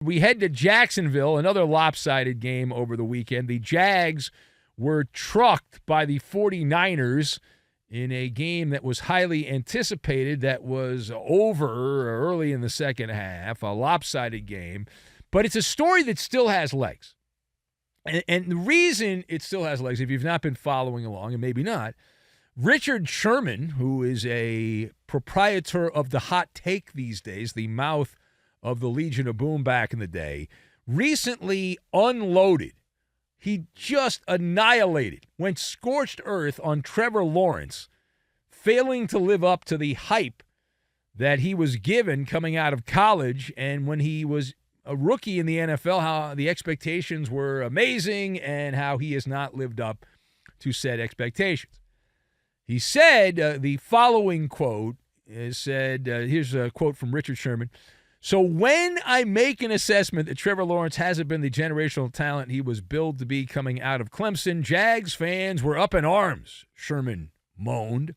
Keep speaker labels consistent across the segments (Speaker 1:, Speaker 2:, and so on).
Speaker 1: We head to Jacksonville, another lopsided game over the weekend. The Jags were trucked by the 49ers in a game that was highly anticipated, that was over early in the second half, a lopsided game. But it's a story that still has legs. And the reason it still has legs, if you've not been following along, and maybe not, Richard Sherman, who is a proprietor of the Hot Take these days, the mouth of the Legion of Boom back in the day, recently unloaded. He just annihilated, went scorched earth on Trevor Lawrence, failing to live up to the hype that he was given coming out of college. And when he was a rookie in the NFL, how the expectations were amazing and how he has not lived up to said expectations. He said the following quote is here's a quote from Richard Sherman. "So when I make an assessment that Trevor Lawrence hasn't been the generational talent he was billed to be coming out of Clemson, Jags fans were up in arms," Sherman moaned.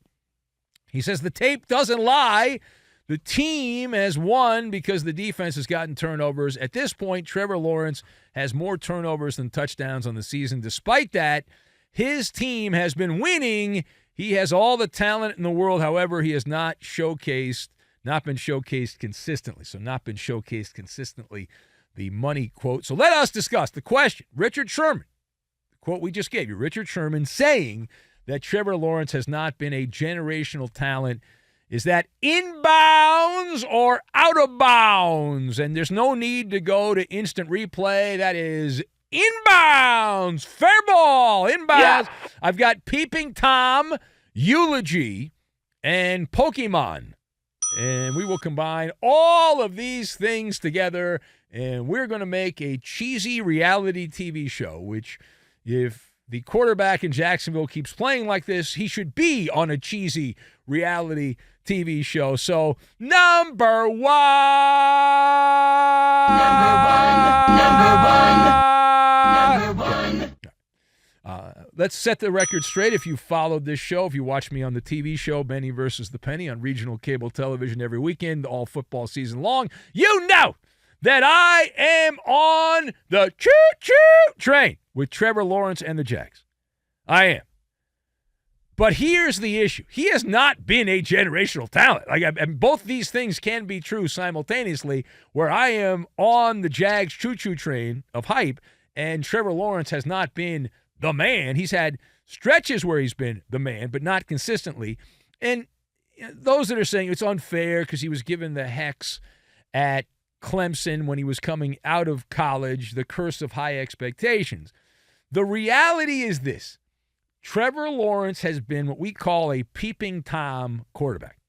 Speaker 1: He says the tape doesn't lie. The team has won because the defense has gotten turnovers. At this point, Trevor Lawrence has more turnovers than touchdowns on the season. Despite that, his team has been winning. He has all the talent in the world. However, he has not been showcased consistently. So not been showcased consistently, the money quote. So let us discuss the question. Richard Sherman, the quote we just gave you, Richard Sherman saying that Trevor Lawrence has not been a generational talent. Is that inbounds or out of bounds? And there's no need to go to instant replay. That is inbounds. Fair ball. Inbounds. Yeah. I've got Peeping Tom, eulogy, and Pokemon. And we will combine all of these things together, and we're going to make a cheesy reality TV show, which if the quarterback in Jacksonville keeps playing like this, he should be on a cheesy reality TV show. So, number one. Let's set the record straight. If you followed this show, if you watched me on the TV show, Benny versus the Penny, on regional cable television every weekend, all football season long, you know that I am on the choo-choo train with Trevor Lawrence and the Jags. I am. But here's the issue. He has not been a generational talent. And both these things can be true simultaneously, where I am on the Jags choo-choo train of hype, and Trevor Lawrence has not been the man. He's had stretches where he's been the man, but not consistently. And those that are saying it's unfair because he was given the hex at Clemson when he was coming out of college, the curse of high expectations. The reality is this. Trevor Lawrence has been what we call a peeping Tom quarterback.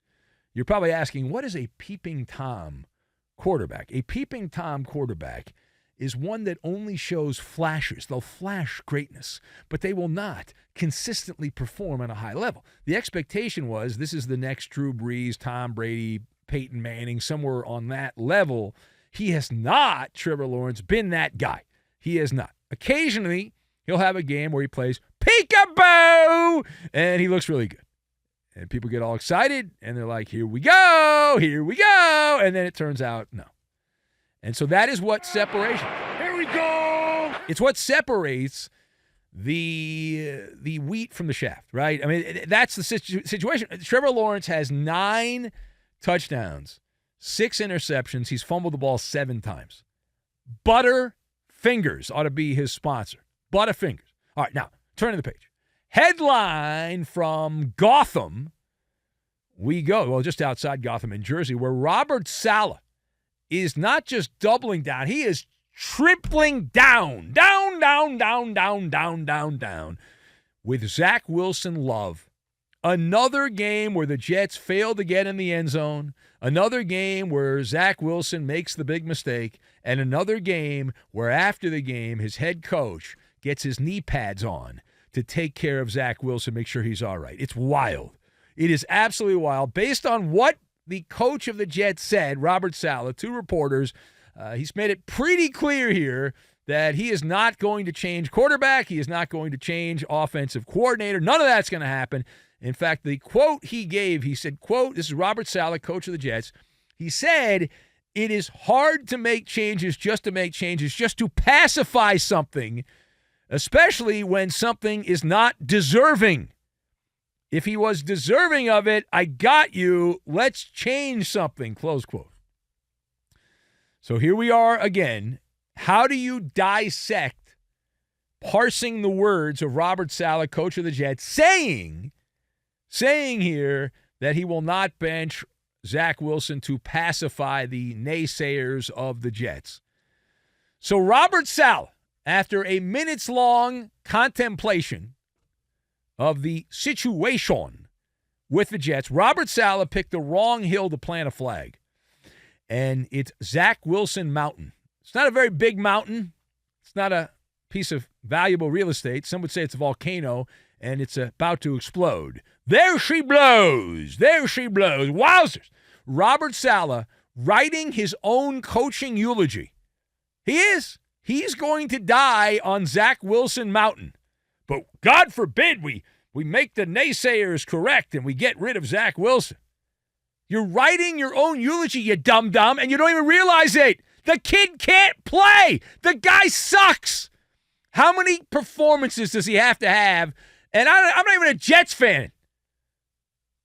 Speaker 1: You're probably asking, what is a peeping Tom quarterback? A peeping Tom quarterback is one that only shows flashes. They'll flash greatness, but they will not consistently perform at a high level. The expectation was this is the next Drew Brees, Tom Brady, Peyton Manning, somewhere on that level. He has not, Trevor Lawrence, been that guy. He has not. Occasionally, he'll have a game where he plays peekaboo, and he looks really good. And people get all excited, and they're like, here we go, and then it turns out, no. And so that is what separation. Here we go! It's what separates the wheat from the shaft, right? I mean, that's the situation. Trevor Lawrence has 9 touchdowns, 6 interceptions. He's fumbled the ball 7 times. Butterfingers ought to be his sponsor. Butterfingers. All right, now, turn to the page. Headline from Gotham. We go, well, just outside Gotham in Jersey, where Robert Saleh is not just doubling down. He is tripling down with Zach Wilson love. Another game where the Jets fail to get in the end zone. Another game where Zach Wilson makes the big mistake. And another game where after the game, his head coach gets his knee pads on to take care of Zach Wilson, make sure he's all right. It's wild. It is absolutely wild. Based on what the coach of the Jets said, Robert Saleh, to reporters, he's made it pretty clear here that he is not going to change quarterback. He is not going to change offensive coordinator. None of that's going to happen. In fact, the quote he gave, he said, quote, this is Robert Saleh, coach of the Jets. He said, It is hard to make changes, just to pacify something, especially when something is not deserving. If he was deserving of it, I got you. Let's change something, close quote. So here we are again. How do you dissect parsing the words of Robert Saleh, coach of the Jets, saying here that he will not bench Zach Wilson to pacify the naysayers of the Jets? So Robert Saleh, after a minutes-long contemplation of the situation with the Jets, Robert Saleh picked the wrong hill to plant a flag. And it's Zach Wilson Mountain. It's not a very big mountain. It's not a piece of valuable real estate. Some would say it's a volcano, and it's about to explode. There she blows. There she blows. Wowzers. Robert Saleh writing his own coaching eulogy. He is. He's going to die on Zach Wilson Mountain. But God forbid we make the naysayers correct and we get rid of Zach Wilson. You're writing your own eulogy, you dum-dum, and you don't even realize it. The kid can't play. The guy sucks. How many performances does he have to have? And I'm not even a Jets fan,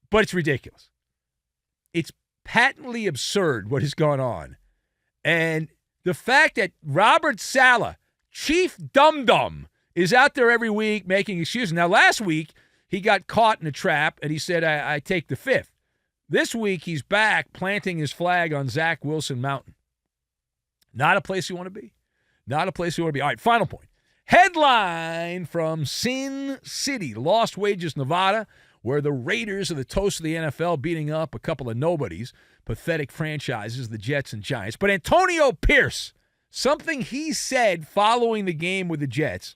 Speaker 1: but it's ridiculous. It's patently absurd what has gone on. And the fact that Robert Saleh, chief dum-dum, is out there every week making excuses. Now, last week, he got caught in a trap, and he said, I take the fifth. This week, he's back planting his flag on Zach Wilson Mountain. Not a place you want to be. Not a place you want to be. All right, final point. Headline from Sin City, Lost Wages, Nevada, where the Raiders are the toast of the NFL, beating up a couple of nobodies, pathetic franchises, the Jets and Giants. But Antonio Pierce, something he said following the game with the Jets,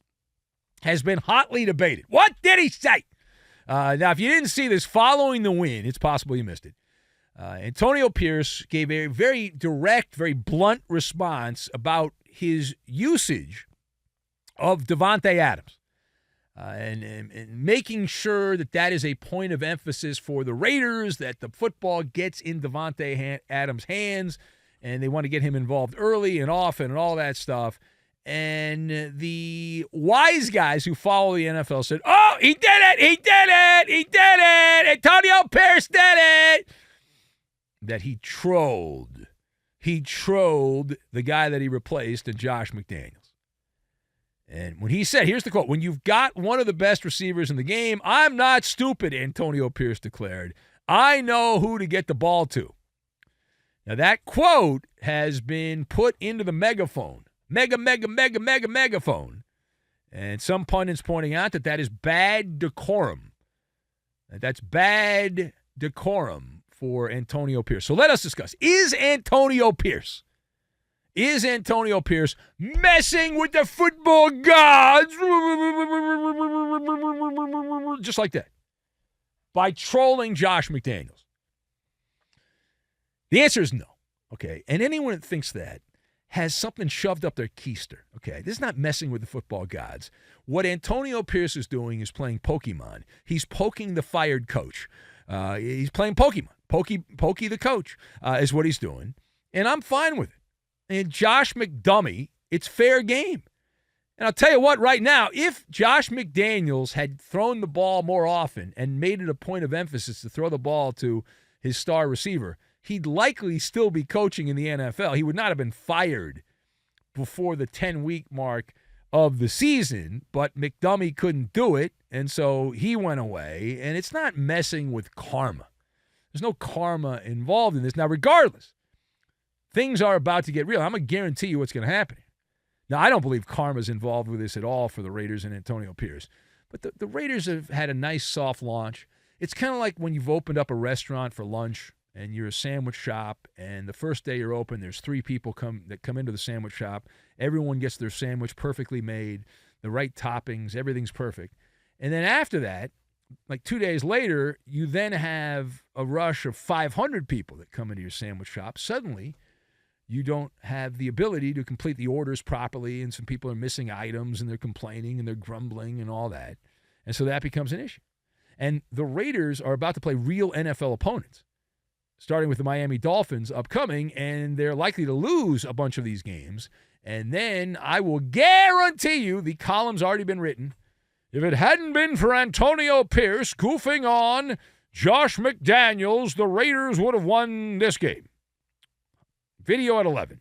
Speaker 1: has been hotly debated. What did he say? Now, if you didn't see this following the win, it's possible you missed it. Antonio Pierce gave a very direct, very blunt response about his usage of Davante Adams and making sure that is a point of emphasis for the Raiders, that the football gets in Davante Adams' hands, and they want to get him involved early and often and all that stuff. And the wise guys who follow the NFL said, oh, he did it, he did it, he did it, Antonio Pierce did it. That he trolled. He trolled the guy that he replaced in Josh McDaniels. And when he said, here's the quote, when you've got one of the best receivers in the game, I'm not stupid, Antonio Pierce declared. I know who to get the ball to. Now that quote has been put into the megaphone. Megaphone. And some pundits pointing out that is bad decorum. That's bad decorum for Antonio Pierce. So let us discuss. Is Antonio Pierce messing with the football gods? Just like that. By trolling Josh McDaniels. The answer is no. Okay. And anyone that thinks that has something shoved up their keister. Okay, this is not messing with the football gods. What Antonio Pierce is doing is playing Pokemon. He's poking the fired coach. He's playing Pokemon. Pokey the coach is what he's doing. And I'm fine with it. And Josh McDummy, it's fair game. And I'll tell you what, right now, if Josh McDaniels had thrown the ball more often and made it a point of emphasis to throw the ball to his star receiver, he'd likely still be coaching in the NFL. He would not have been fired before the 10-week mark of the season, but McDummy couldn't do it, and so he went away, and it's not messing with karma. There's no karma involved in this. Now, regardless, things are about to get real. I'm going to guarantee you what's going to happen. Now, I don't believe karma's involved with this at all for the Raiders and Antonio Pierce, but the Raiders have had a nice soft launch. It's kind of like when you've opened up a restaurant for lunch, and you're a sandwich shop, and the first day you're open, there's 3 people that come into the sandwich shop. Everyone gets their sandwich perfectly made, the right toppings, everything's perfect. And then after that, like 2 days later, you then have a rush of 500 people that come into your sandwich shop. Suddenly, you don't have the ability to complete the orders properly, and some people are missing items, and they're complaining, and they're grumbling, and all that. And so that becomes an issue. And the Raiders are about to play real NFL opponents. starting with the Miami Dolphins upcoming, and they're likely to lose a bunch of these games. And then I will guarantee you the column's already been written. If it hadn't been for Antonio Pierce goofing on Josh McDaniels, the Raiders would have won this game. Video at 11.